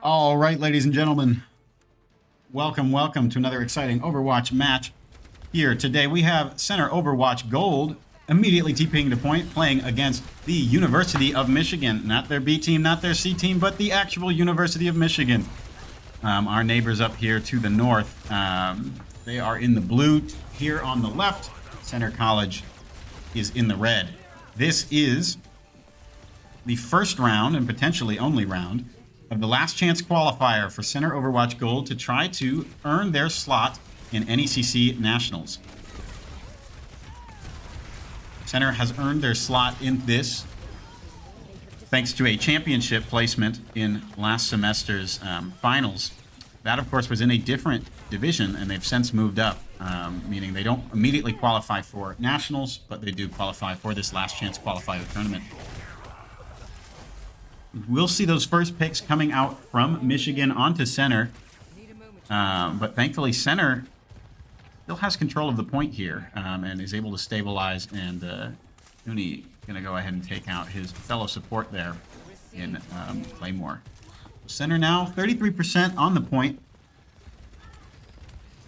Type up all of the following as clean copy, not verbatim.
All right, ladies and gentlemen, welcome to another exciting Overwatch match. Here today we have center Overwatch Gold immediately TPing to point, playing against the University of Michigan. Not their B team, not their C team, but the actual University of Michigan. Our neighbors up here to the north. They are in the blue here on the left. Center College is in the red. This is the first round and potentially only round of the last chance qualifier for Center Overwatch Gold to try to earn their slot in NECC Nationals. Center has earned their slot in this thanks to a championship placement in last semester's finals. That, of course, was in a different division, and they've since moved up, meaning they don't immediately qualify for Nationals, but they do qualify for this last chance qualifier tournament. We'll see those first picks coming out from Michigan onto Center, but thankfully Center still has control of the point here and is able to stabilize, and Uni going to go ahead and take out his fellow support there in Claymore. Center now 33% on the point,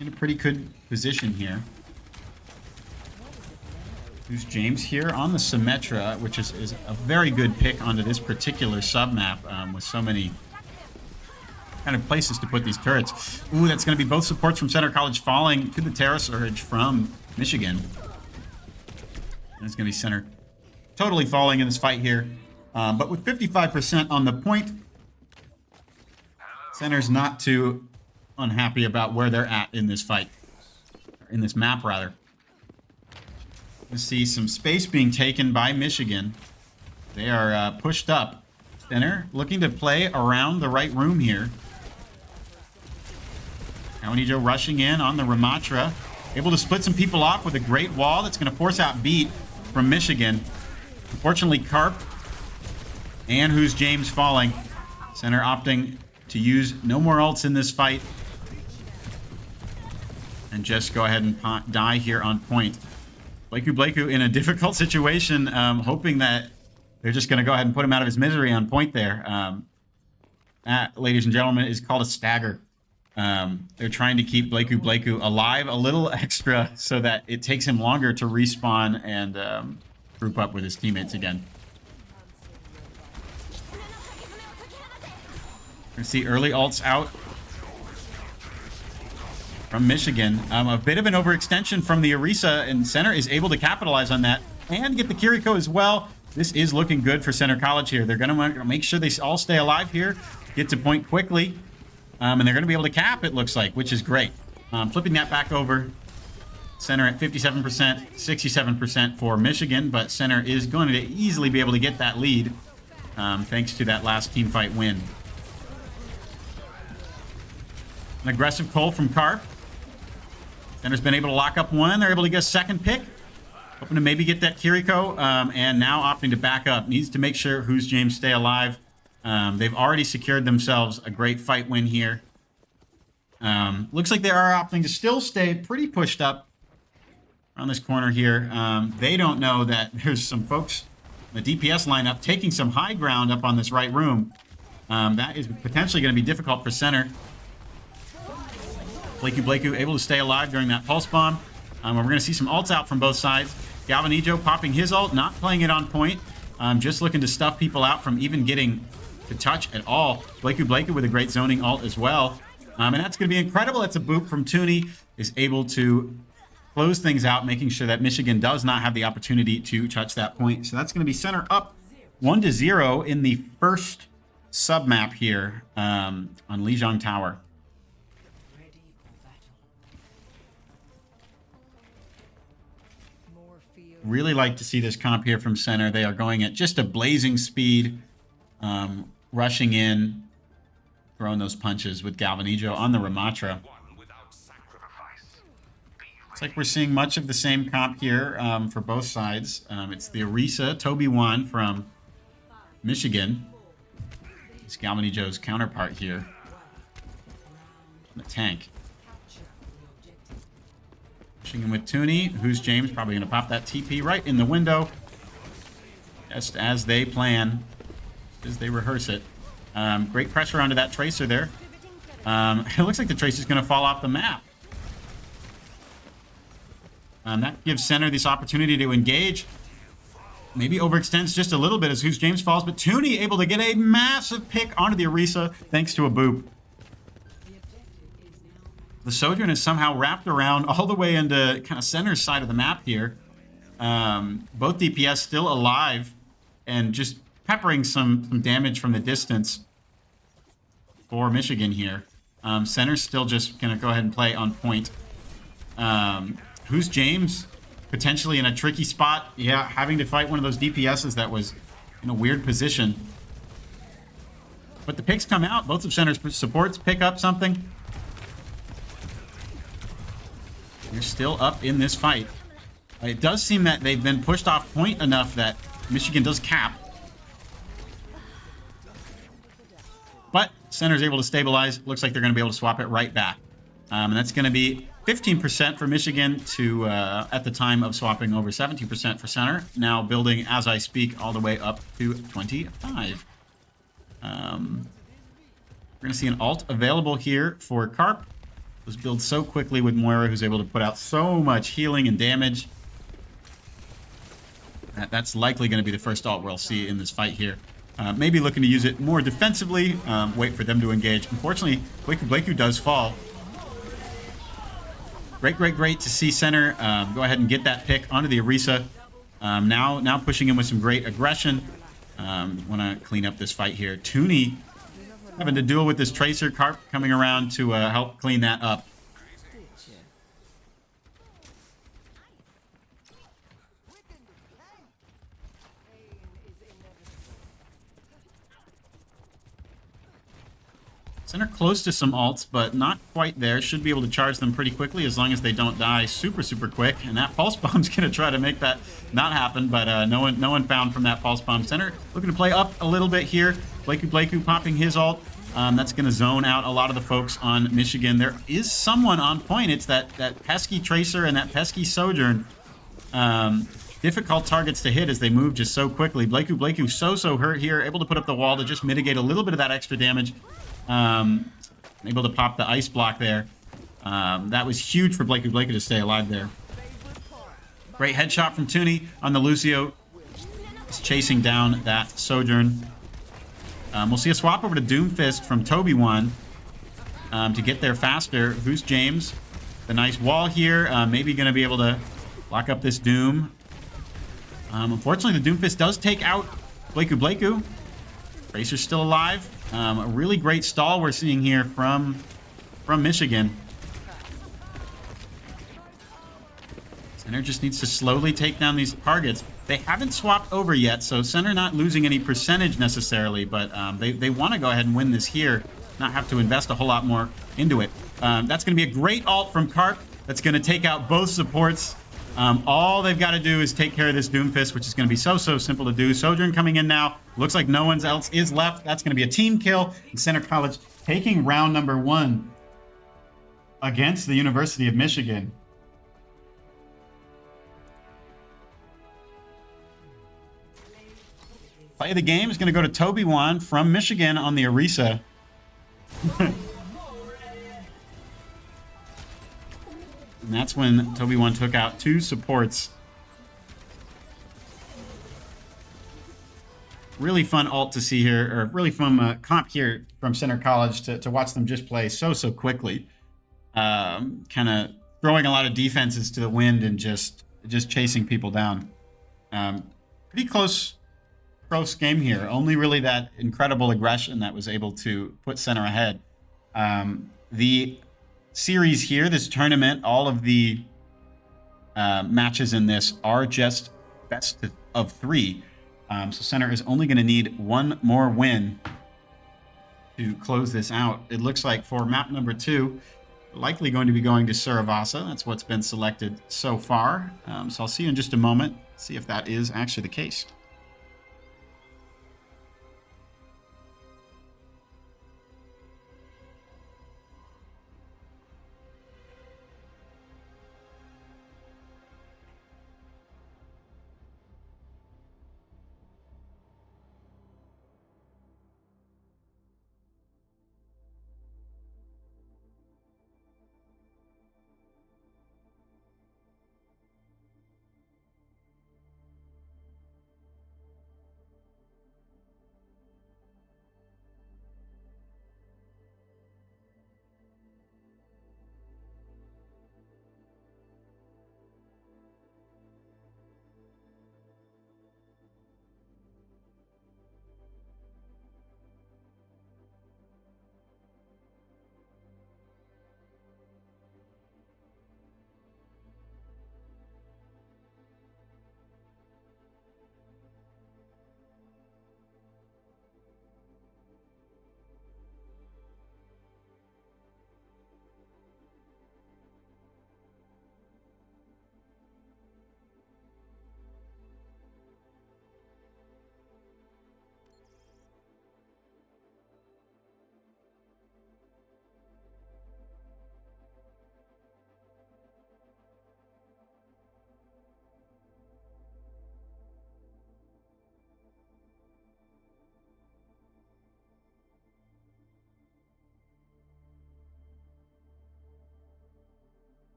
in a pretty good position here. Who's James here on the Symmetra, which is a very good pick onto this particular sub-map with so many kind of places to put these turrets. Ooh, that's going to be both supports from Center College falling to the Terra Surge from Michigan. And it's going to be Center totally falling in this fight here. But with 55% on the point, Center's not too unhappy about where they're at in this fight. In this map, rather. We see some space being taken by Michigan. They are pushed up. Center looking to play around the right room here. Kawanijo rushing in on the Ramatra. Able to split some people off with a great wall that's going to force out beat from Michigan. Unfortunately, Carp and Who's James falling. Center opting to use no more ults in this fight. And just go ahead and die here on point. Blakeu in a difficult situation, hoping that they're just going to go ahead and put him out of his misery on point there. That, ladies and gentlemen, is called a stagger. They're trying to keep Blakeu alive a little extra so that it takes him longer to respawn and group up with his teammates again. We're going to see early ults out from Michigan. A bit of an overextension from the Orisa, and Center is able to capitalize on that and get the Kiriko as well. This is looking good for Center College here. They're going to make sure they all stay alive here, get to point quickly, and they're going to be able to cap, it looks like, which is great. Flipping that back over. Center at 57%, 67% for Michigan, but Center is going to easily be able to get that lead thanks to that last team fight win. An aggressive pull from Carp. Center's been able to lock up one. They're able to get a second pick. Hoping to maybe get that Kiriko. And now opting to back up. Needs to make sure Who's James stay alive. They've already secured themselves a great fight win here. Looks like they are opting to still stay pretty pushed up around this corner here. They don't know that there's some folks in the DPS lineup taking some high ground up on this right room. That is potentially going to be difficult for Center. Blakeu able to stay alive during that pulse bomb. We're going to see some ults out from both sides. Galvanijo popping his ult, not playing it on point. Just looking to stuff people out from even getting to touch at all. Blakeu with a great zoning ult as well. And that's going to be incredible. That's a boop from Tooney. Is able to close things out, making sure that Michigan does not have the opportunity to touch that point. So that's going to be Center up 1-0 in the first sub-map here on Lijiang Tower. Really like to see this comp here from Center. They are going at just a blazing speed, rushing in, throwing those punches with Galvanijo on the Ramatra. It's like we're seeing much of the same comp here for both sides. It's the Orisa, Toby 1 from Michigan. It's Galvanijo's counterpart here. The tank. Pushing in with Tooney. Who's James? Probably going to pop that TP right in the window. Just as they plan. as they rehearse it. Great pressure onto that Tracer there. It looks like the Tracer's going to fall off the map. That gives Center this opportunity to engage. Maybe overextends just a little bit as Who's James falls, but Toonie able to get a massive pick onto the Orisa thanks to a boop. The Sojourn is somehow wrapped around all the way into kind of Center's side of the map here. Both DPS still alive and just peppering some damage from the distance for Michigan here. Center's still just going to go ahead and play on point. Who's James? Potentially in a tricky spot. Yeah, having to fight one of those DPSs that was in a weird position. But the picks come out. Both of Center's supports pick up something. They're still up in this fight. It does seem that they've been pushed off point enough that Michigan does cap. But Center's able to stabilize. Looks like they're going to be able to swap it right back. And that's going to be 15% for Michigan to, at the time of swapping over, 17% for Center. Now building, as I speak, all the way up to 25. We're going to see an ult available here for Carp. Was built so quickly with Moira, who's able to put out so much healing and damage. That's likely going to be the first ult we'll see in this fight here. Maybe looking to use it more defensively, wait for them to engage. Unfortunately, Blakeu does fall. Great to see Center go ahead and get that pick onto the Orisa. Now pushing in with some great aggression. Want to clean up this fight here. Toonie having to deal with this Tracer. Carp coming around to help clean that up. Center close to some ults, but not quite there. Should be able to charge them pretty quickly as long as they don't die super quick. And that pulse bomb's going to try to make that not happen, but no one found from that pulse bomb. Center looking to play up a little bit here. Blakeu popping his ult. That's going to zone out a lot of the folks on Michigan. There is someone on point. It's that pesky Tracer and that pesky Sojourn. Difficult targets to hit as they move just so quickly. Blakeu so hurt here. Able to put up the wall to just mitigate a little bit of that extra damage. Able to pop the ice block there. That was huge for Blakeu to stay alive there. Great headshot from Toonie on the Lucio. He's chasing down that Sojourn. We'll see a swap over to Doomfist from Toby1 to get there faster. Who's James? The nice wall here. Maybe going to be able to lock up this Doom. Unfortunately, the Doomfist does take out Blakeu. Tracer's still alive. A really great stall we're seeing here from Michigan. Center just needs to slowly take down these targets. They haven't swapped over yet, so Center not losing any percentage necessarily, but they want to go ahead and win this here, not have to invest a whole lot more into it. That's going to be a great ult from Carp. That's going to take out both supports. All they've got to do is take care of this Doomfist, which is going to be so simple to do. Sojourn coming in now. Looks like no one else is left. That's going to be a team kill. And Center College taking round number 1 against the University of Michigan. Play of the game is going to go to Toby1 from Michigan on the Orisa. And that's when Toby1 took out 2 supports. Really fun ult to see here, or really fun comp here from Center College to watch them just play so quickly. Kind of throwing a lot of defenses to the wind and just chasing people down. Pretty close game here. Only really that incredible aggression that was able to put Center ahead. The series here, this tournament, all of the matches in this are just best of 3. So Center is only going to need 1 more win to close this out. It looks like for map number 2, likely going to be going to Suravasa. That's what's been selected so far. So I'll see you in just a moment, see if that is actually the case.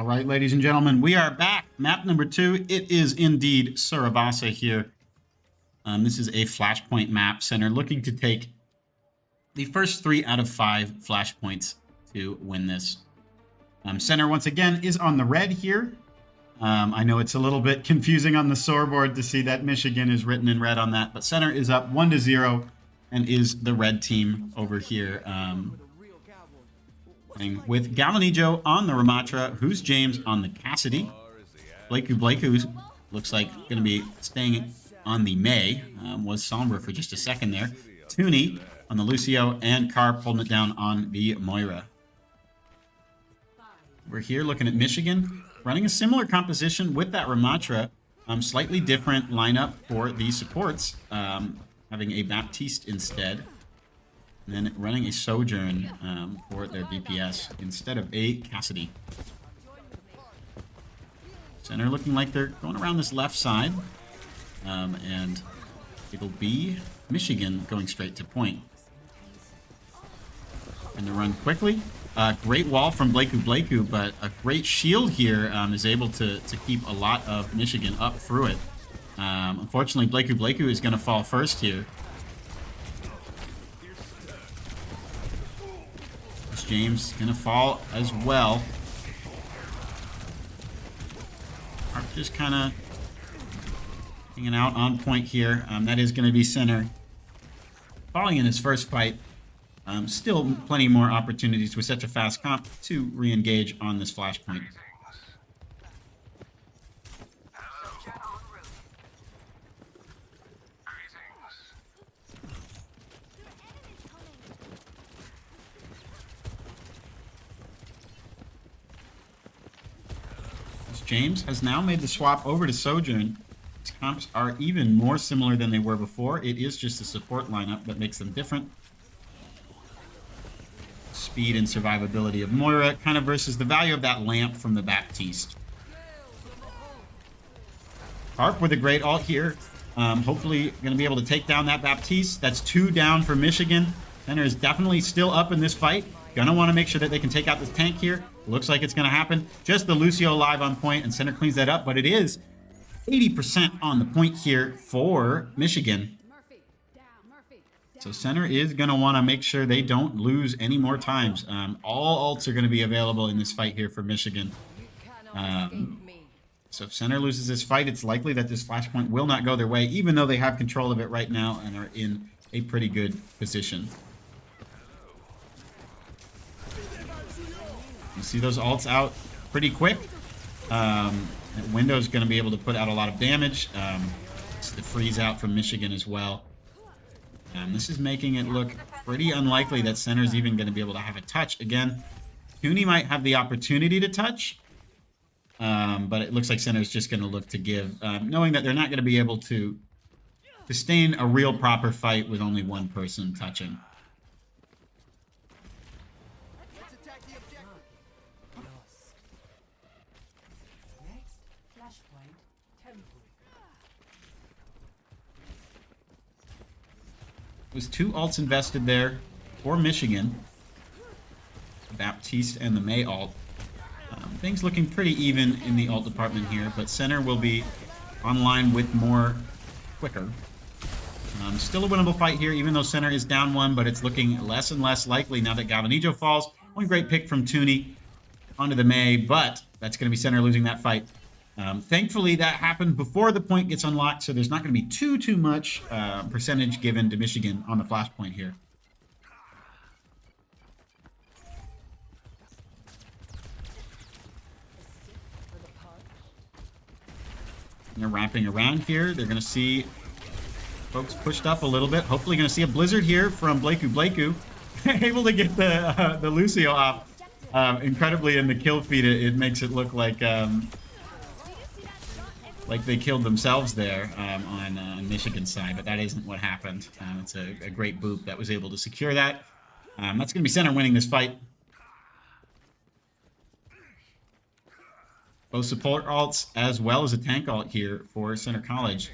All right, ladies and gentlemen, we are back. Map number 2. It is indeed Suravasa here. This is a flashpoint map. Center looking to take the first 3 out of 5 flashpoints to win this. Center, once again, is on the red here. I know it's a little bit confusing on the scoreboard to see that Michigan is written in red on that, but Center is up 1-0 and is the red team over here. With Galanijo on the Ramatra, Who's James on the Cassidy. Blakeu looks like going to be staying on the May. Was Sombra for just a second there. Tooney on the Lucio, and Carp holding it down on the Moira. We're here looking at Michigan, running a similar composition with that Ramatra. Slightly different lineup for the supports, having a Baptiste instead. And then running a Sojourn for their DPS instead of a Cassidy. Center looking like they're going around this left side. And it'll be Michigan going straight to point. And to run quickly. Great wall from Blakeu, but a great shield here is able to keep a lot of Michigan up through it. Unfortunately, Blakeu is going to fall first here. James going to fall as well. Arp just kind of hanging out on point here. That is going to be Center falling in his first fight. Still plenty more opportunities with such a fast comp to re-engage on this flashpoint. James has now made the swap over to Sojourn. His comps are even more similar than they were before. It is just a support lineup that makes them different. Speed and survivability of Moira kind of versus the value of that lamp from the Baptiste. Harp with a great ult here. Hopefully going to be able to take down that Baptiste. That's 2 down for Michigan. Center is definitely still up in this fight. Gonna want to make sure that they can take out this tank here. Looks like it's going to happen. Just the Lucio live on point, and Center cleans that up, but it is 80% on the point here for Michigan. So Center is going to want to make sure they don't lose any more times. All ults are going to be available in this fight here for Michigan. So if Center loses this fight, it's likely that this flashpoint will not go their way, even though they have control of it right now and are in a pretty good position. You see those ults out pretty quick. Window's going to be able to put out a lot of damage. It's the freeze out from Michigan as well. This is making it look pretty unlikely that Center's even going to be able to have a touch. Again, Tooney might have the opportunity to touch, but it looks like Center's just going to look to give, knowing that they're not going to be able to sustain a real proper fight with only one person touching. Was 2 ults invested there for Michigan. Baptiste and the May ult. Things looking pretty even in the ult department here, but Center will be online with more quicker. Still a winnable fight here, even though Center is down 1, but it's looking less and less likely now that Galvanijo falls. One great pick from Tooney onto the May, but that's going to be Center losing that fight. Thankfully, that happened before the point gets unlocked, so there's not going to be too much percentage given to Michigan on the flashpoint here. And they're wrapping around here. They're going to see folks pushed up a little bit. Hopefully going to see a blizzard here from Blakeu. Able to get the Lucio off. Incredibly, in the kill feed, it makes it look like they killed themselves there on Michigan's side, but that isn't what happened. It's a great boop that was able to secure that. That's going to be Center winning this fight. Both support alts as well as a tank ult here for Center College.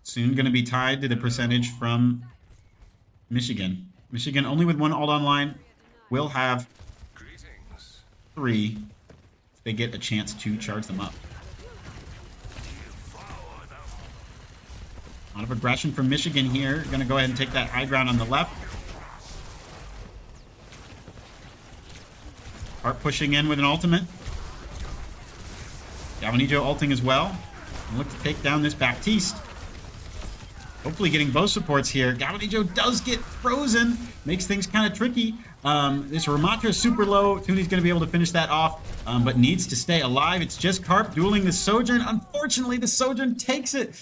Soon going to be tied to the percentage from Michigan. Michigan only with 1 ult online will have 3 they get a chance to charge them up. A lot of aggression from Michigan here. Going to go ahead and take that high ground on the left. Hart pushing in with an ultimate. Galvanijo ulting as well. And look to take down this Baptiste. Hopefully getting both supports here. Galvanijo does get frozen. Makes things kind of tricky. This Ramatra is super low. Tooney's going to be able to finish that off, but needs to stay alive. It's just Carp dueling the Sojourn. Unfortunately, the Sojourn takes it.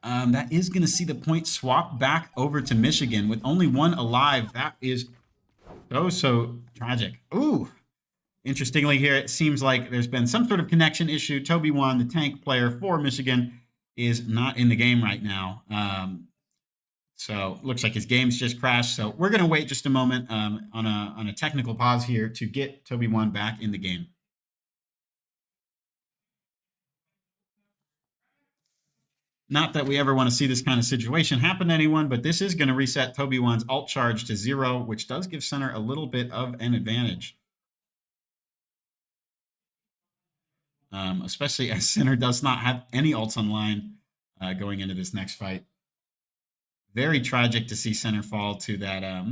That is going to see the point swap back over to Michigan with only one alive. That is so tragic. Ooh. Interestingly here, it seems like there's been some sort of connection issue. Toby One, the tank player for Michigan, is not in the game right now. So looks like his game's just crashed. So we're going to wait just a moment on a technical pause here to get Toby One back in the game. Not that we ever want to see this kind of situation happen to anyone, but this is going to reset Toby One's ult charge to 0, which does give center a little bit of an advantage. Especially as center does not have any ults online going into this next fight. Very tragic to see center fall to that.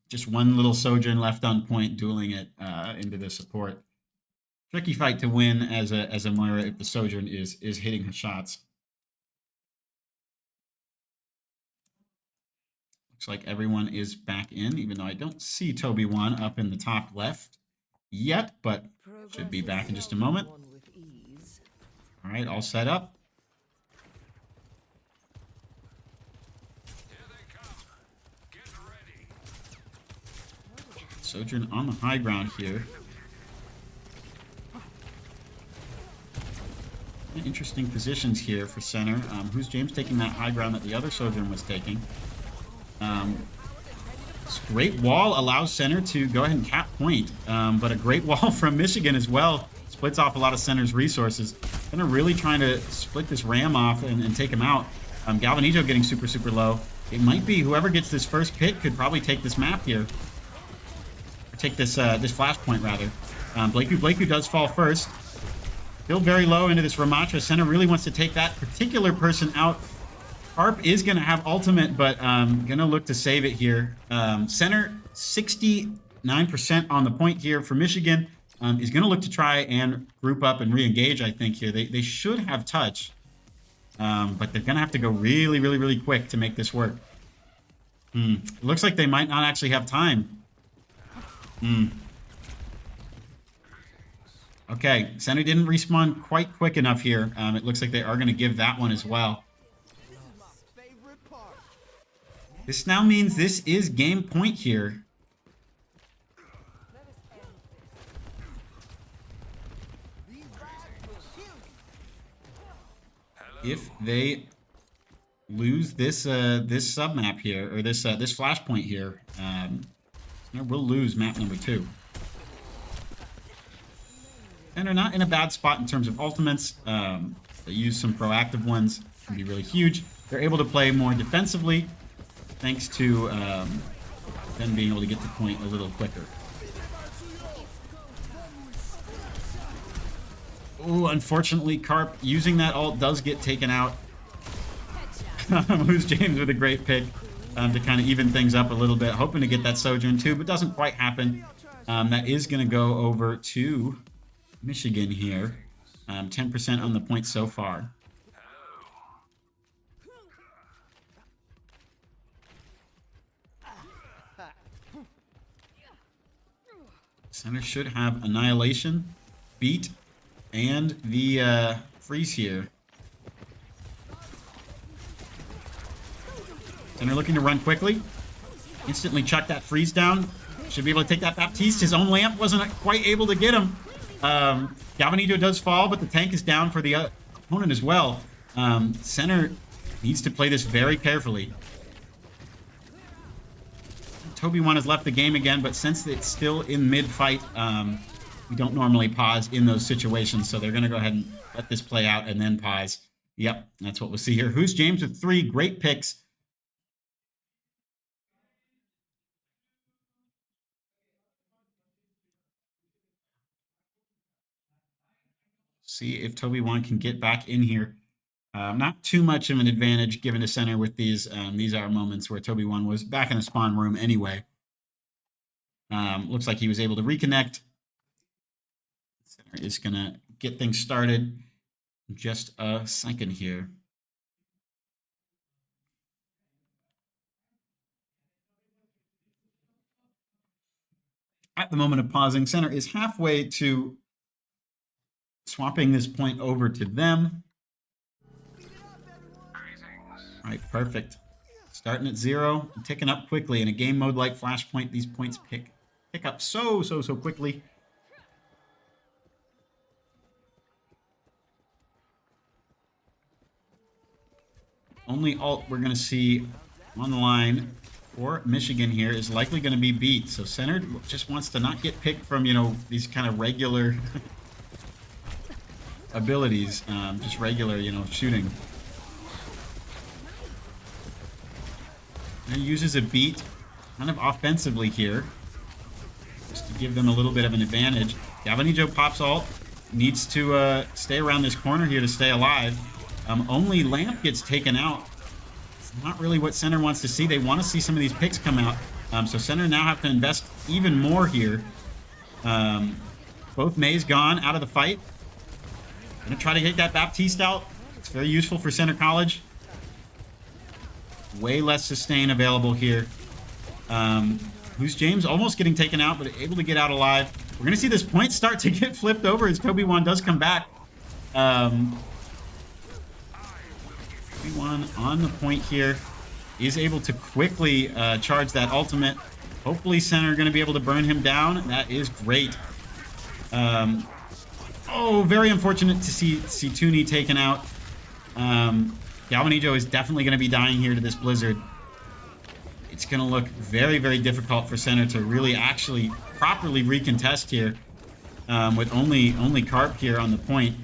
Just one little Sojourn left on point, dueling it into the support. Tricky fight to win as a Moira if the Sojourn is hitting her shots. Looks like everyone is back in, even though I don't see Toby One up in the top left yet, but should be back in just a moment. All right, all set up. Sojourn on the high ground here. Interesting positions here for center. Who's James taking that high ground that the other Sojourn was taking? This great wall allows center to go ahead and cap point, but a great wall from Michigan as well splits off a lot of center's resources. Center really trying to split this ram off and take him out. Galvanijo getting super, super low. It might be whoever gets this first pick could probably take this map here. Or take this flashpoint, rather. Blakeu does fall first. Still very low into this Ramatra. Center really wants to take that particular person out. Harp is going to have ultimate, but going to look to save it here. Center, 69% on the point here for Michigan. Is going to look to try and group up and re-engage, I think, here. They should have touch, but they're going to have to go really, really, really quick to make this work. It looks like they might not actually have time. Okay, center didn't respawn quite quick enough here. It looks like they are going to give that one as well. This now means this is game point here. If they lose this this sub map here, or this flashpoint here, we'll lose map number 2. And they're not in a bad spot in terms of ultimates. They use some proactive ones, can be really huge. They're able to play more defensively, thanks to them being able to get to point a little quicker. Ooh, unfortunately, Carp using that ult does get taken out. Lose James with a great pick to kind of even things up a little bit. Hoping to get that Sojourn too, but doesn't quite happen. That is going to go over to Michigan here. 10% on the point so far. Center should have Annihilation, Beat, and the freeze here. Center looking to run quickly. Instantly chuck that freeze down. Should be able to take that Baptiste. His own lamp wasn't quite able to get him. Galvanijo does fall, but the tank is down for the opponent as well. Center needs to play this very carefully. Toby One has left the game again, but since it's still in mid-fight, we don't normally pause in those situations, so they're going to go ahead and let this play out and then pause. Yep, that's what we'll see here. Who's James with 3 great picks. See if Toby1 can get back in here. Not too much of an advantage given to center with these. These are moments where Toby1 was back in the spawn room anyway. Looks like he was able to reconnect. Center is going to get things started in just a second here. At the moment of pausing, center is halfway to swapping this point over to them. All right, perfect. Starting at 0, and ticking up quickly. In a game mode like Flashpoint, these points pick up so quickly. Only ult we're going to see on the line for Michigan here is likely going to be beat. So center just wants to not get picked from, these kind of regular abilities, just regular, shooting. And uses a beat kind of offensively here, just to give them a little bit of an advantage. Galvanijo pops ult, needs to stay around this corner here to stay alive. Only Lamp gets taken out. It's not really what center wants to see. They want to see some of these picks come out. So center now have to invest even more here. Both May's gone out of the fight. Gonna try to get that Baptiste out. It's very useful for center college. Way less sustain available here. Who's James almost getting taken out, but able to get out alive. We're gonna see this point start to get flipped over as Toby1 does come back. Toby1 on the point here is able to quickly charge that ultimate. Hopefully center are gonna be able to burn him down. That is great. Oh, very unfortunate to see Toonie taken out. Galvanijo is definitely going to be dying here to this blizzard. It's going to look very, very difficult for center to really actually properly recontest here with only Carp here on the point.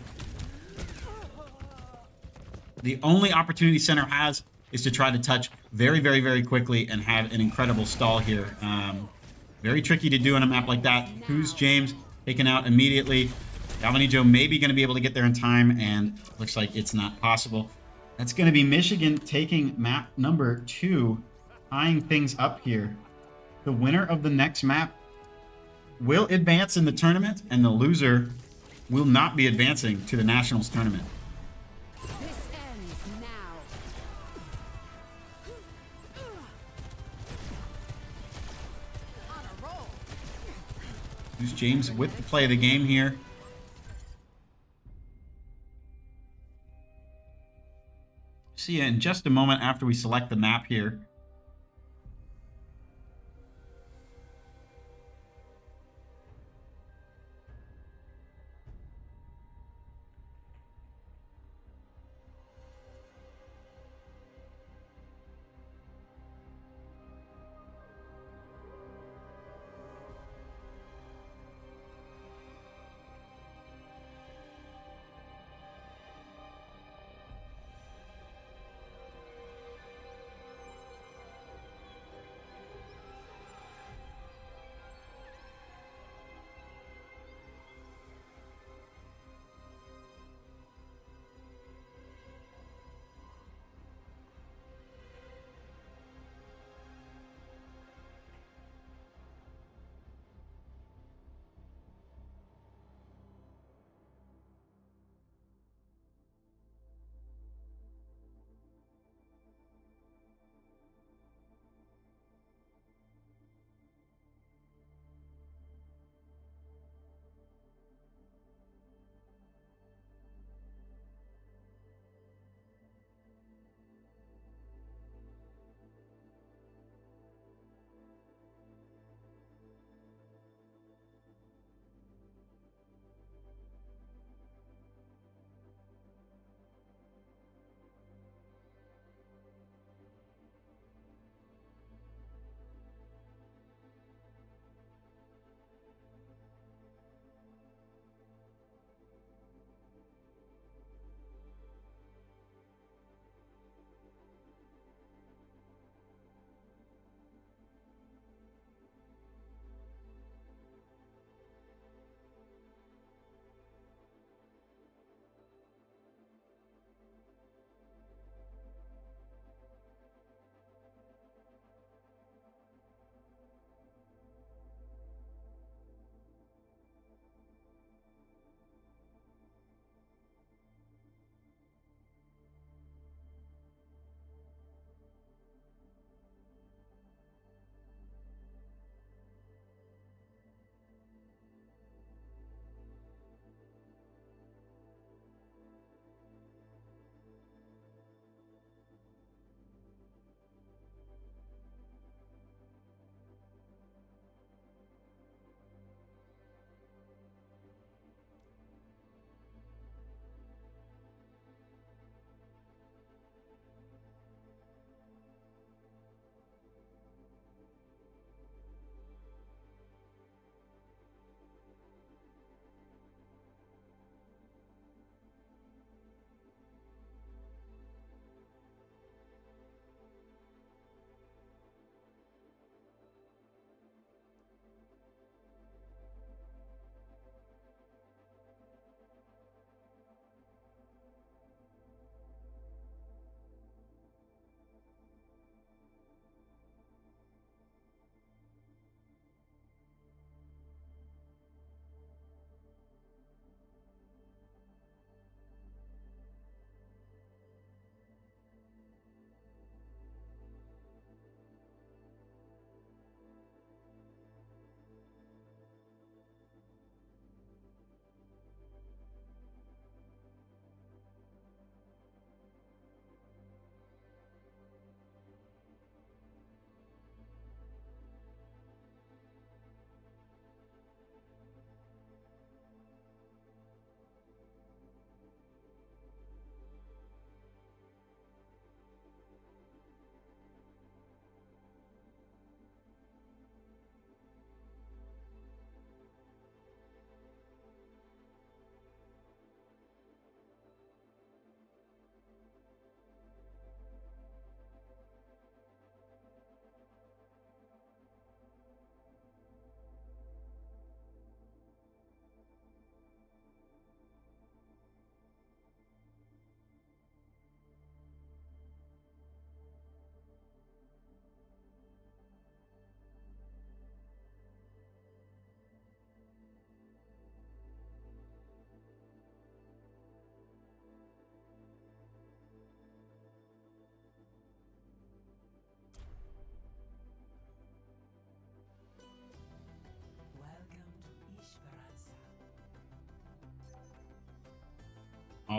The only opportunity center has is to try to touch very, very, very quickly and have an incredible stall here. Very tricky to do on a map like that. Who's James taken out immediately? Galvanijo may be going to be able to get there in time, and looks like it's not possible. That's going to be Michigan taking map number 2, tying things up here. The winner of the next map will advance in the tournament, and the loser will not be advancing to the Nationals tournament. This ends now. On a roll. Who's James with the play of the game here? See you in just a moment after we select the map here.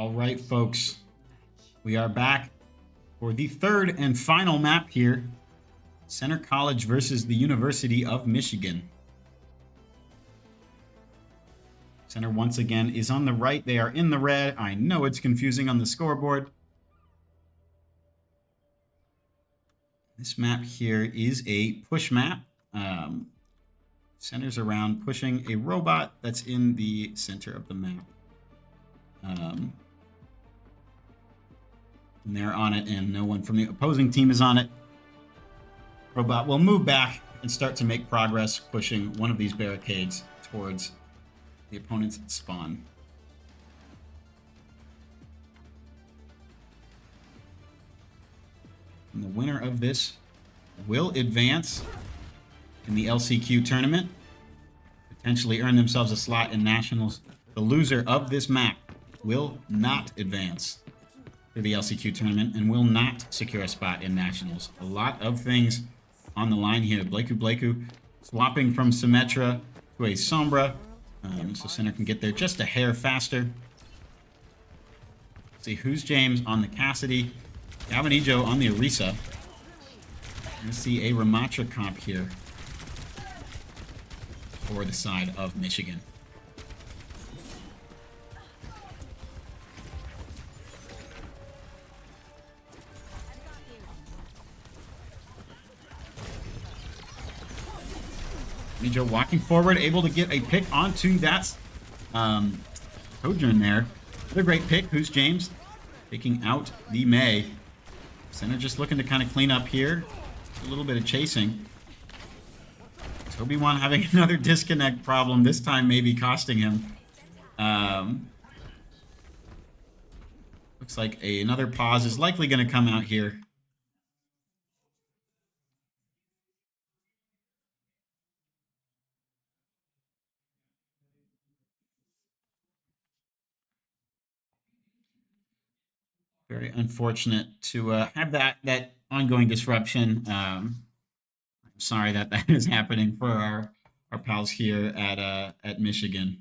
All right, folks. We are back for the third and final map here. Center College versus the University of Michigan. Center once again is on the right. They are in the red. I know it's confusing on the scoreboard. This map here is a push map. Centers around pushing a robot that's in the center of the map. And they're on it, and no one from the opposing team is on it. Robot will move back and start to make progress, pushing one of these barricades towards the opponent's spawn. And the winner of this will advance in the LCQ tournament, potentially earn themselves a slot in Nationals. The loser of this map will not advance through the LCQ tournament and will not secure a spot in Nationals. A lot of things on the line here. Blakeu swapping from Symmetra to a Sombra, so Center can get there just a hair faster. Let's see who's James on the Cassidy, Galvanijo on the Orisa. Let's see a Ramatra comp here for the side of Michigan. Nijo walking forward, able to get a pick onto that Sojourn there. Another great pick. Who's James? Taking out the May. Center just looking to kind of clean up here. A little bit of chasing. Toby1 having another disconnect problem. This time maybe costing him. Looks like another pause is likely going to come out here. Very unfortunate to have that ongoing disruption. I'm sorry that is happening for our pals here at Michigan.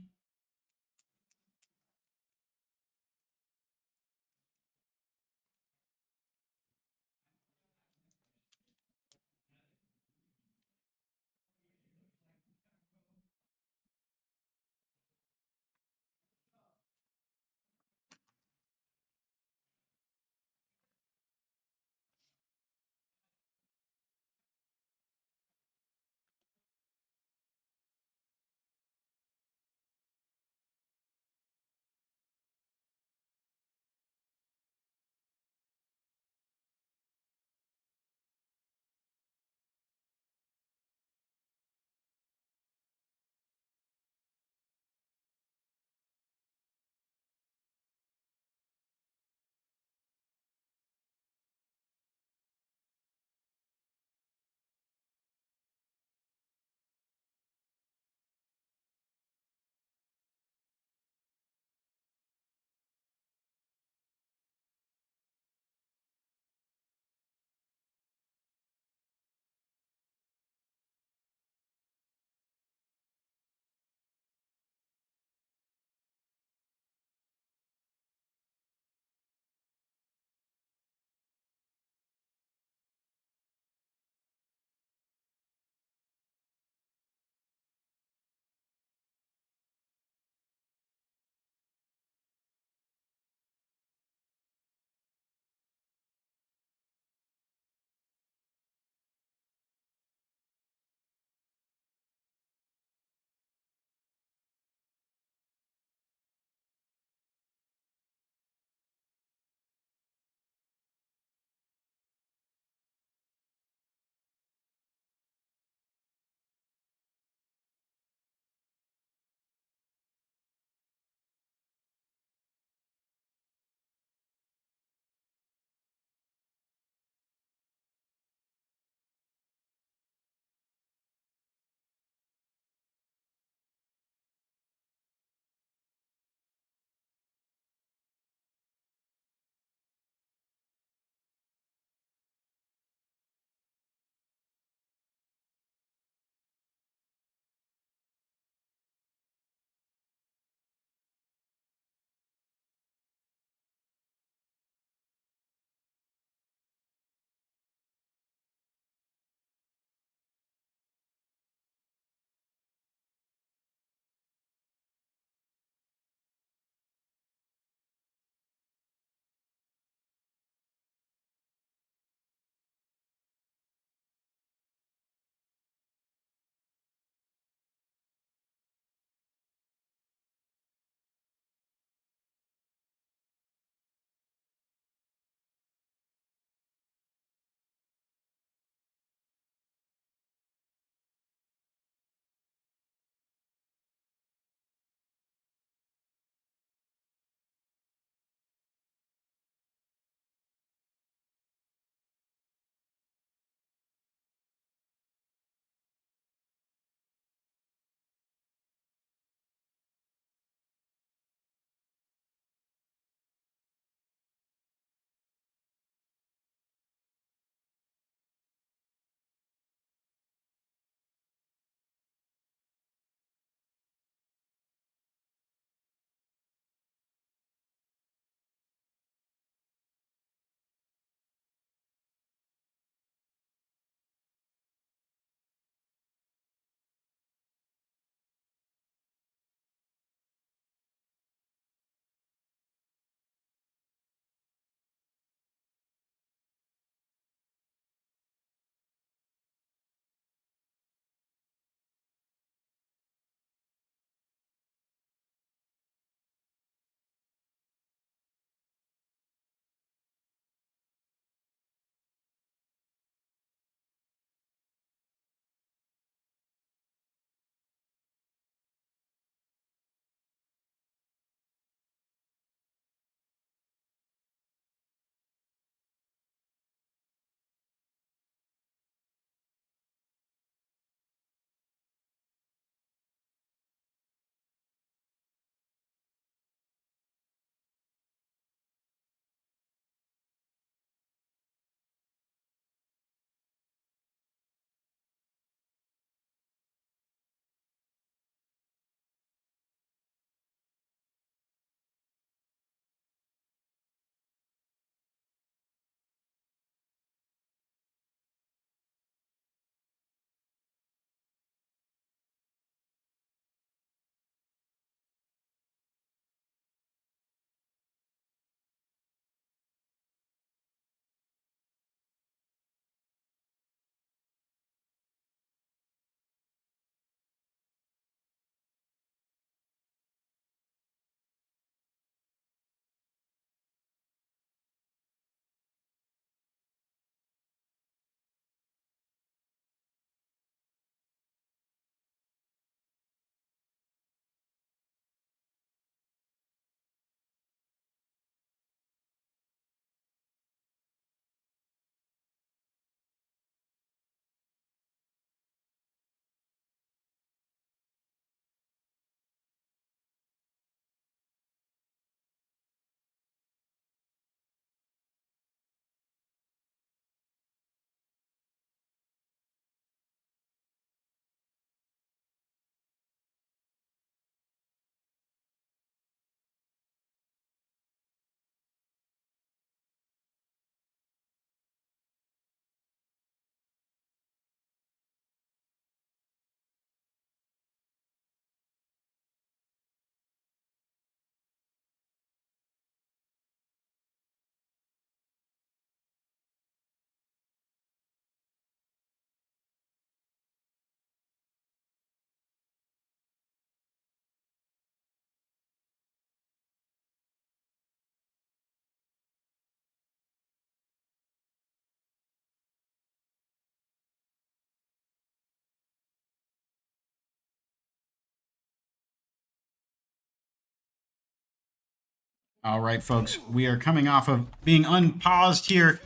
All right, folks, we are coming off of being unpaused here.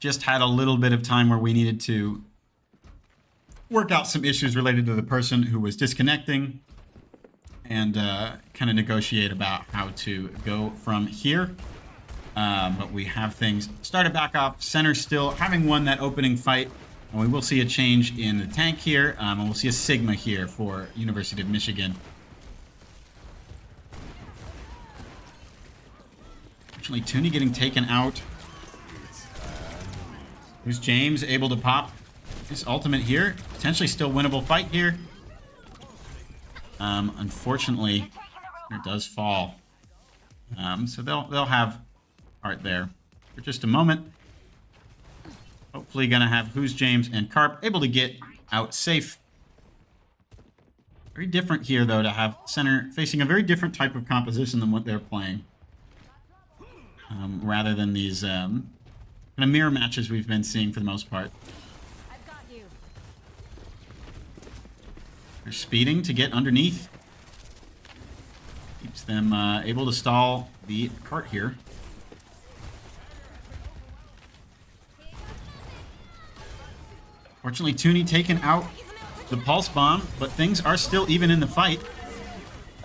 Just had a little bit of time where we needed to work out some issues related to the person who was disconnecting and kind of negotiate about how to go from here. But we have things started back up. Center still having won that opening fight. And we will see a change in the tank here. And we'll see a Sigma here for University of Michigan. Unfortunately, Tooney getting taken out. Who's James able to pop his ultimate here? Potentially still winnable fight here. Unfortunately, it does fall. So they'll have art there for just a moment. Hopefully gonna have Who's James and Carp able to get out safe. Very different here though to have center facing a very different type of composition than what they're playing. Rather than these kind of mirror matches we've been seeing for the most part. I've got you. They're speeding to get underneath. Keeps them able to stall the cart here. Fortunately, Tooney taken out the pulse bomb, but things are still even in the fight.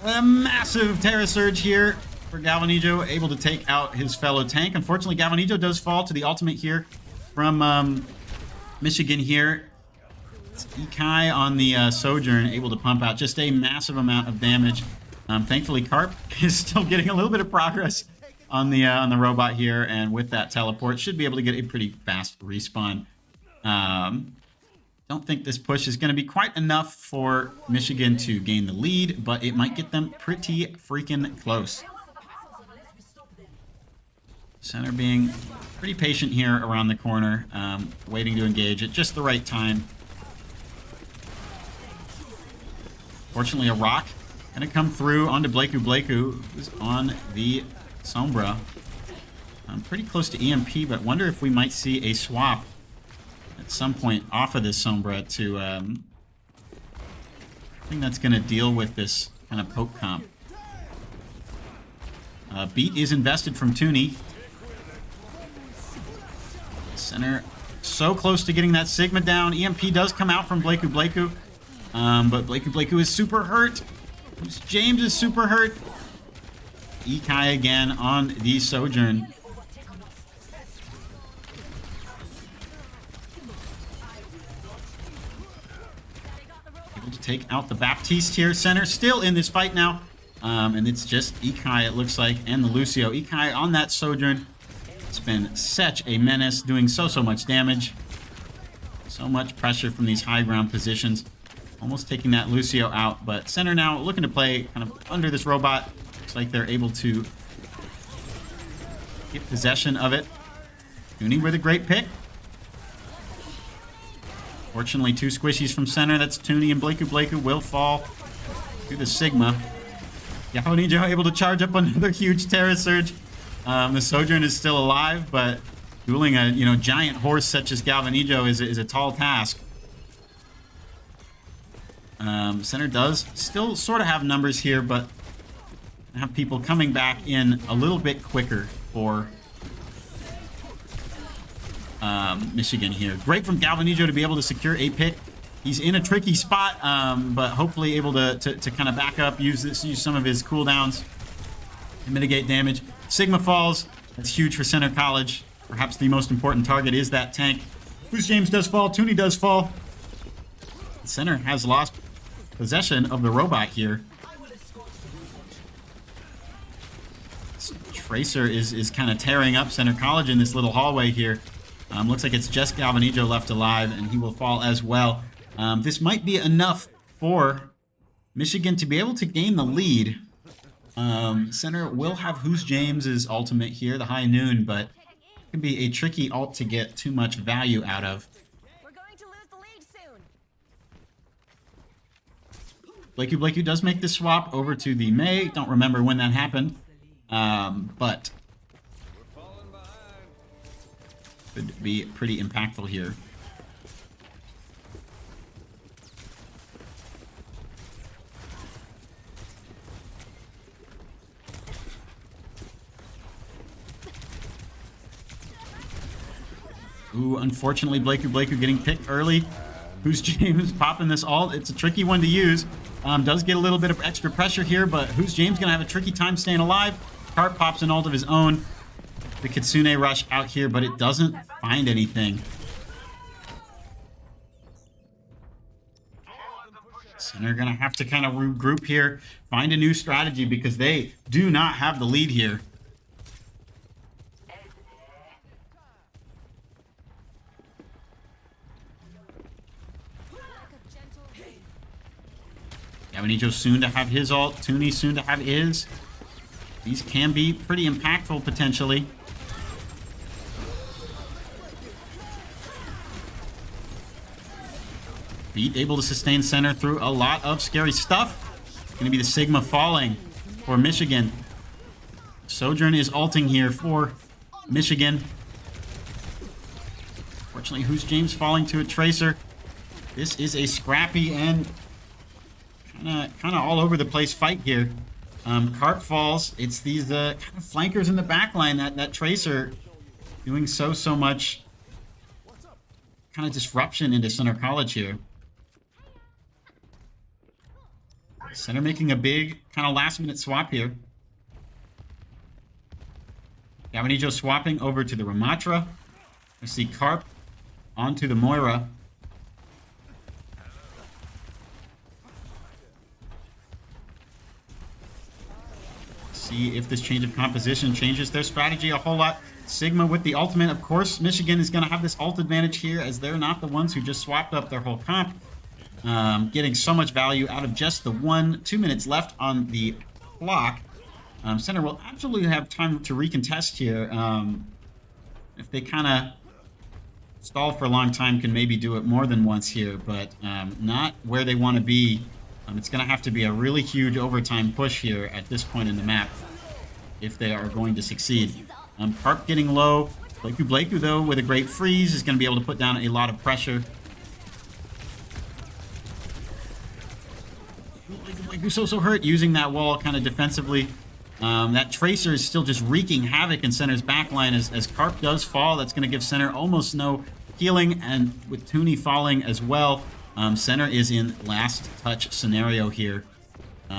A massive Terra Surge here for Galvanijo, able to take out his fellow tank. Unfortunately, Galvanijo does fall to the ultimate here from Michigan here. It's Ikai on the Sojourn, able to pump out just a massive amount of damage. Thankfully, Carp is still getting a little bit of progress on the robot here, and with that teleport, should be able to get a pretty fast respawn. Don't think this push is going to be quite enough for Michigan to gain the lead, but it might get them pretty freaking close. Center being pretty patient here around the corner, waiting to engage at just the right time. Fortunately, a rock going to come through onto Blakeu, who's on the Sombra. Pretty close to EMP, but wonder if we might see a swap at some point off of this Sombra to thing that's going to deal with this kind of poke comp. Beat is invested from Tooney. Center so close to getting that Sigma down. EMP does come out from Blakeu, but Blakeu is super hurt. James is super hurt. Ikai again on the Sojourn. Able to take out the Baptiste here. Center still in this fight now. And it's just Ikai, it looks like, and the Lucio. Ikai on that Sojourn. It's been such a menace, doing so much damage. So much pressure from these high ground positions. Almost taking that Lucio out, but center now looking to play kind of under this robot. Looks like they're able to get possession of it. Tooney with a great pick. Fortunately, two squishies from center. That's Tooney and Blakeu will fall to the Sigma. Galvanijo able to charge up another huge Terra Surge. The Sojourn is still alive, but dueling a giant horse such as Galvanijo is a tall task. Center does still sort of have numbers here, but have people coming back in a little bit quicker for Michigan here. Great from Galvanijo to be able to secure a pick. He's in a tricky spot, but hopefully able to kind of back up, use some of his cooldowns to mitigate damage. Sigma falls. That's huge for Center College. Perhaps the most important target is that tank. Who's James does fall. Tooney does fall. Center has lost possession of the robot here. Tracer is kind of tearing up Center College in this little hallway here. Looks like it's just Galvanijo left alive, and he will fall as well. This might be enough for Michigan to be able to gain the lead. Center will have Who's James's ultimate here, the High Noon, but it can be a tricky ult to get too much value out of. We're going to lose the lead soon. Blakeu does make the swap over to the Mei. Don't remember when that happened, but could be pretty impactful here. Ooh, unfortunately, Blakey getting picked early. Who's James popping this ult? It's a tricky one to use. Does get a little bit of extra pressure here, but Who's James gonna have a tricky time staying alive. Carp pops an ult of his own. The Kitsune rush out here, but it doesn't find anything. Center gonna have to kind of regroup here, find a new strategy because they do not have the lead here. Gavinijo soon to have his ult. Toonie soon to have his. These can be pretty impactful potentially. Beat able to sustain center through a lot of scary stuff. Gonna be the Sigma falling for Michigan. Sojourn is ulting here for Michigan. Fortunately, Who's James falling to a Tracer. This is a scrappy and kind of all over the place fight here. Carp falls. It's these kind of flankers in the back line. That Tracer doing so much kind of disruption into Center College here. Center making a big kind of last minute swap here. Gavinijo swapping over to the Ramatra. I see Carp onto the Moira. See if this change of composition changes their strategy a whole lot. Sigma with the ultimate. Of course, Michigan is going to have this ult advantage here as they're not the ones who just swapped up their whole comp. Getting so much value out of just the 2 minutes left on the clock. Center will absolutely have time to recontest here. If they kind of stall for a long time, can maybe do it more than once here, but not where they want to be. It's going to have to be a really huge overtime push here at this point in the map if they are going to succeed. Carp getting low. Blakey, though, with a great freeze, is going to be able to put down a lot of pressure. Blakey's so hurt using that wall kind of defensively. That Tracer is still just wreaking havoc in Center's backline as Carp does fall. That's going to give Center almost no healing, and with Toonie falling as well, Center is in last touch scenario here.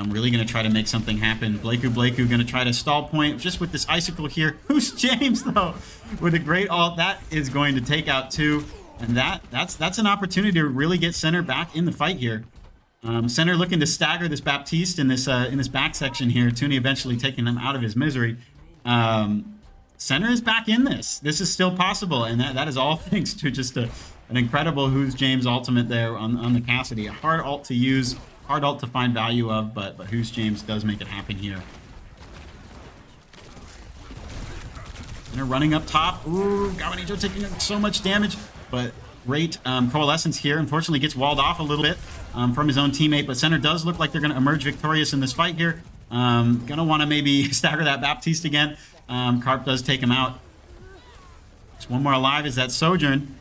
Really going to try to make something happen. Blakey going to try to stall point just with this icicle here. Who's James, though, with a great ult. That is going to take out two, and that's an opportunity to really get Center back in the fight here. Center looking to stagger this Baptiste in this back section here. Toonie eventually taking them out of his misery. Center is back in this. This is still possible, and that is all thanks to just an incredible Who's James ultimate there on the Cassidy. A hard ult to use, hard ult to find value of, but Who's James does make it happen here. Center running up top. Ooh, Gavinijo taking so much damage, but great coalescence here. Unfortunately gets walled off a little bit from his own teammate, but Center does look like they're going to emerge victorious in this fight here. Gonna want to maybe stagger that Baptiste again. Carp does take him out. Just one more alive is that Sojourn.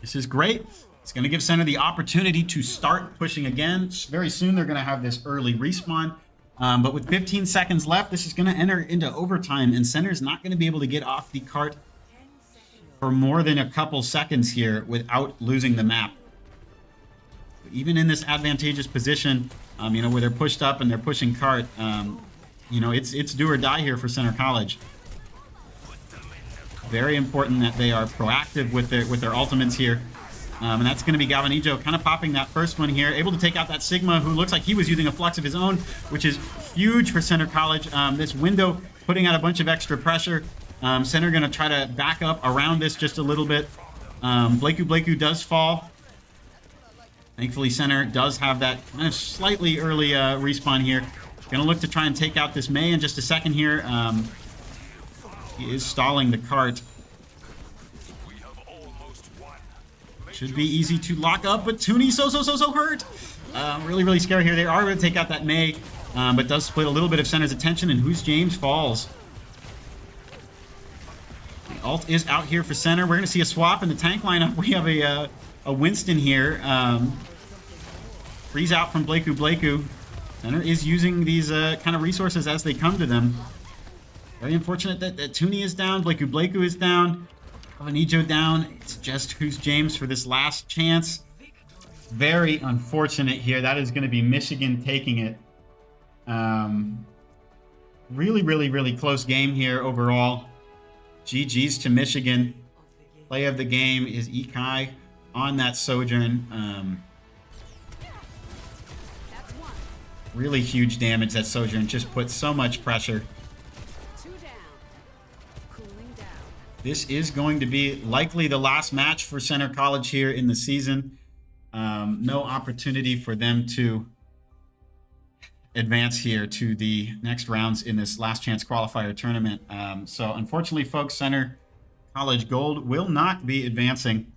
This is great. It's going to give Center the opportunity to start pushing again. Very soon they're going to have this early respawn. But with 15 seconds left, this is going to enter into overtime, and Center's not going to be able to get off the cart for more than a couple seconds here without losing the map. Even in this advantageous position, where they're pushed up and they're pushing cart, it's do or die here for Center College. Very important that they are proactive with their ultimates here. And that's going to be Gavinijo kind of popping that first one here. Able to take out that Sigma, who looks like he was using a flux of his own, which is huge for Center College. This window putting out a bunch of extra pressure. Center going to try to back up around this just a little bit. Blakey does fall. Thankfully, Center does have that kind of slightly early respawn here. Going to look to try and take out this May in just a second here. He is stalling the cart. Should be easy to lock up, but Toonie so hurt. Really scary here. They are going to take out that May, but does split a little bit of Center's attention, and Who's James falls. The ult is out here for Center. We're going to see a swap in the tank lineup. We have a Winston here. Freeze out from Blakey. Center is using these kind of resources as they come to them. Very unfortunate that Toonie is down. Blakey is down. Avanijo down. It's just who's James for this last chance. Very unfortunate here. That is going to be Michigan taking it. Really, really, really close game here overall. GG's to Michigan. Play of the game is Ikai on that Sojourn. That's one. Really huge damage. That Sojourn just put so much pressure. 2 down. Cooling down. This is going to be likely the last match for Center College here in the season. No opportunity for them to advance here to the next rounds in this last chance qualifier tournament. So unfortunately, folks, Center College Gold will not be advancing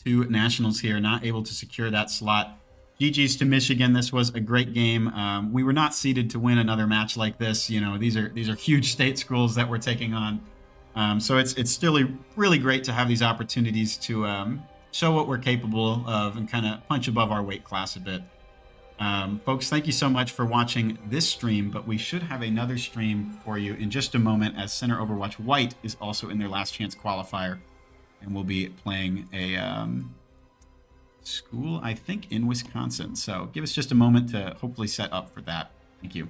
to nationals here, not able to secure that slot. GG's to Michigan. This was a great game. We were not seeded to win another match like this. You know, these are huge state schools that we're taking on. So it's still really great to have these opportunities to show what we're capable of and kind of punch above our weight class a bit. Folks, thank you so much for watching this stream, but we should have another stream for you in just a moment, as Center Overwatch White is also in their last chance qualifier, and we'll be playing a school, I think, in Wisconsin. So give us just a moment to hopefully set up for that. Thank you.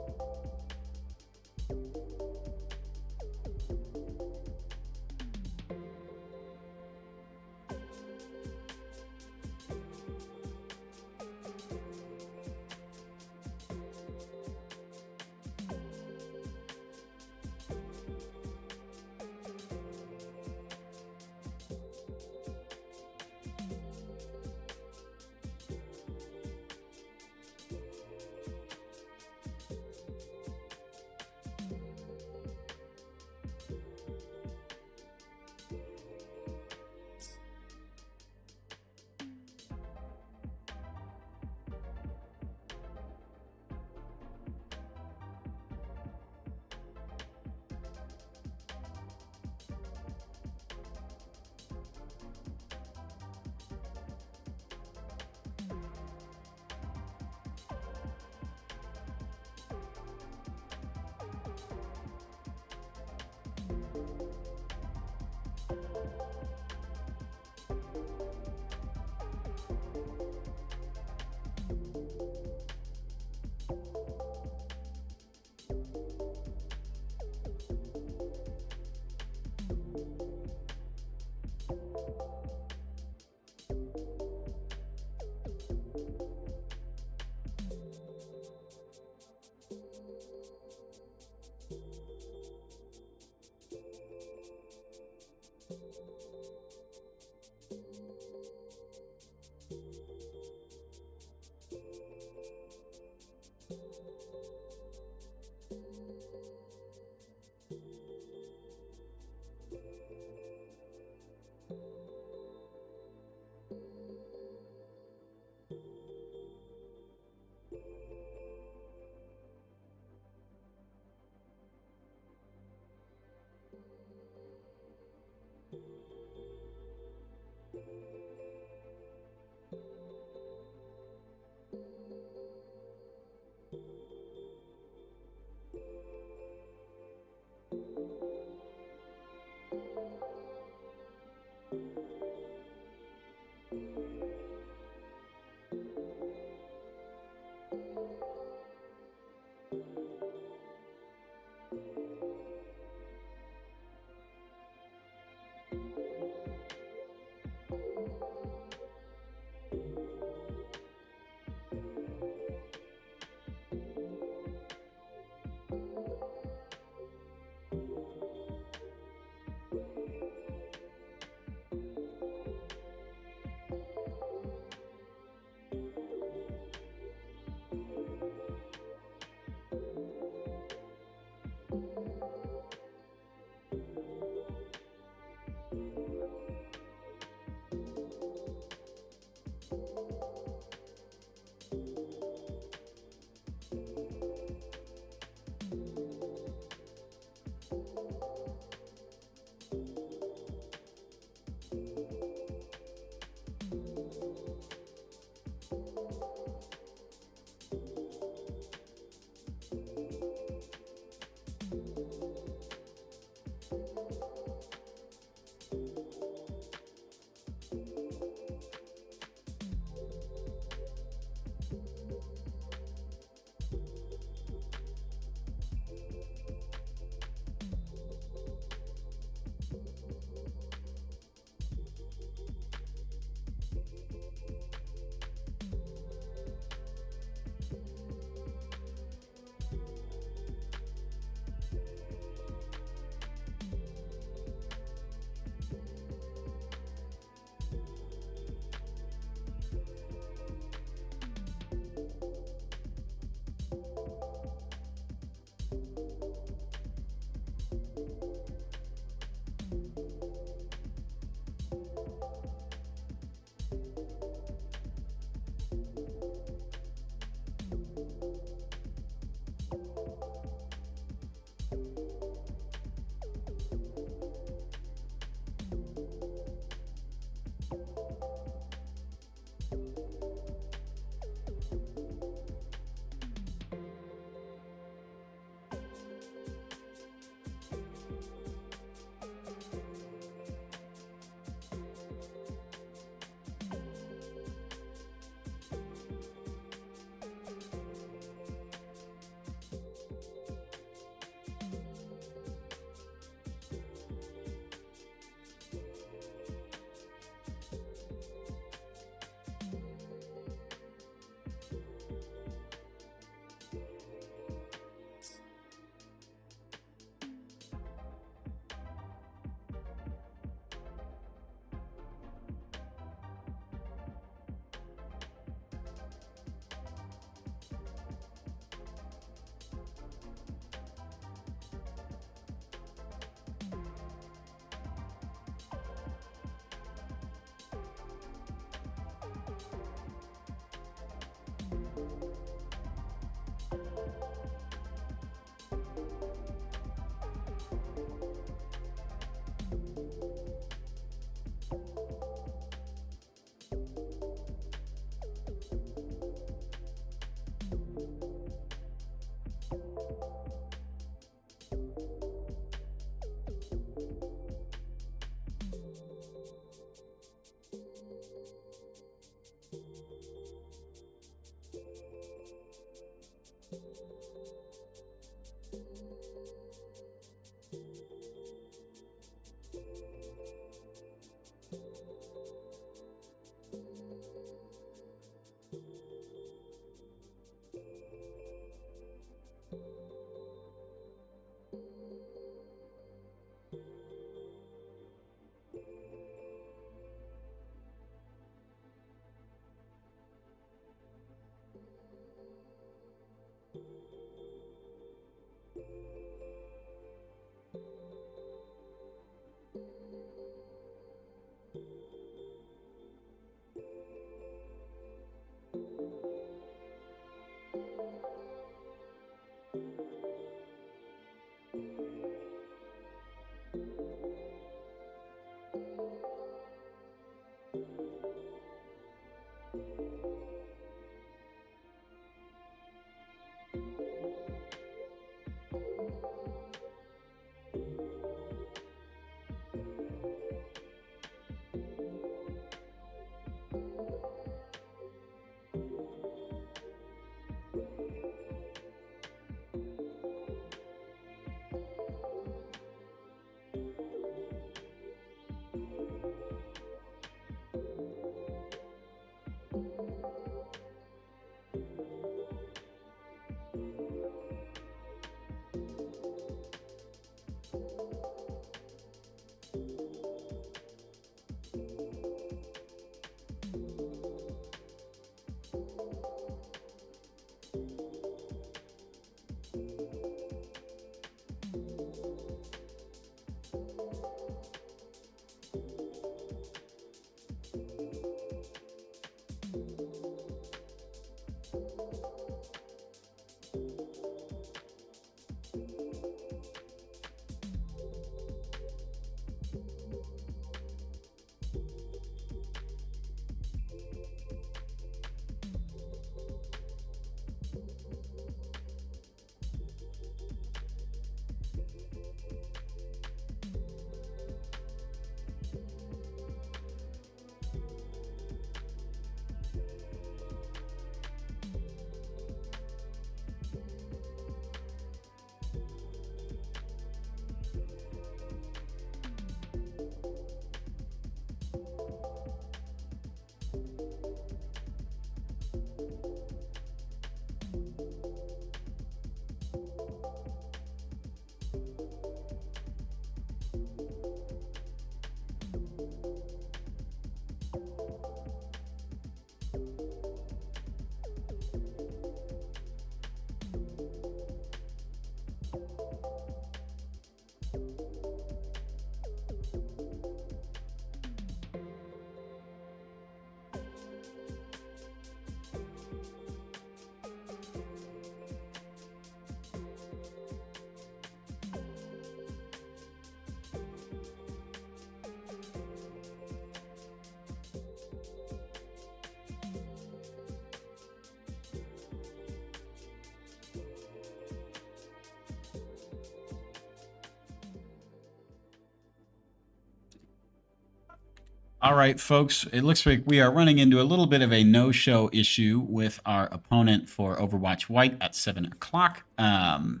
All right, folks, it looks like we are running into a little bit of a no-show issue with our opponent for Overwatch White at 7 o'clock. The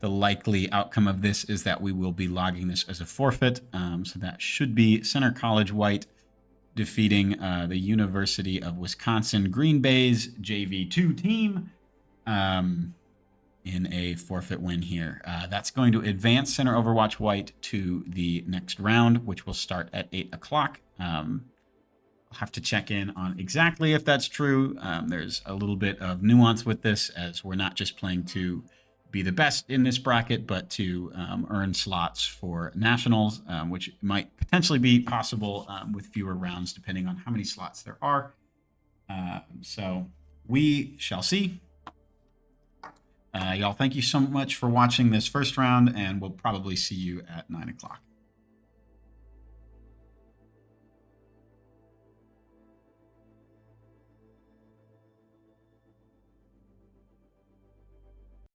likely outcome of this is that we will be logging this as a forfeit. So that should be Center College White defeating the University of Wisconsin Green Bay's JV2 team in a forfeit win here. That's going to advance Center Overwatch White to the next round, which will start at 8 o'clock. I'll have to check in on exactly if that's true. There's a little bit of nuance with this, as we're not just playing to be the best in this bracket, but to earn slots for nationals, which might potentially be possible with fewer rounds, depending on how many slots there are. So we shall see. Y'all, thank you so much for watching this first round, and we'll probably see you at 9 o'clock.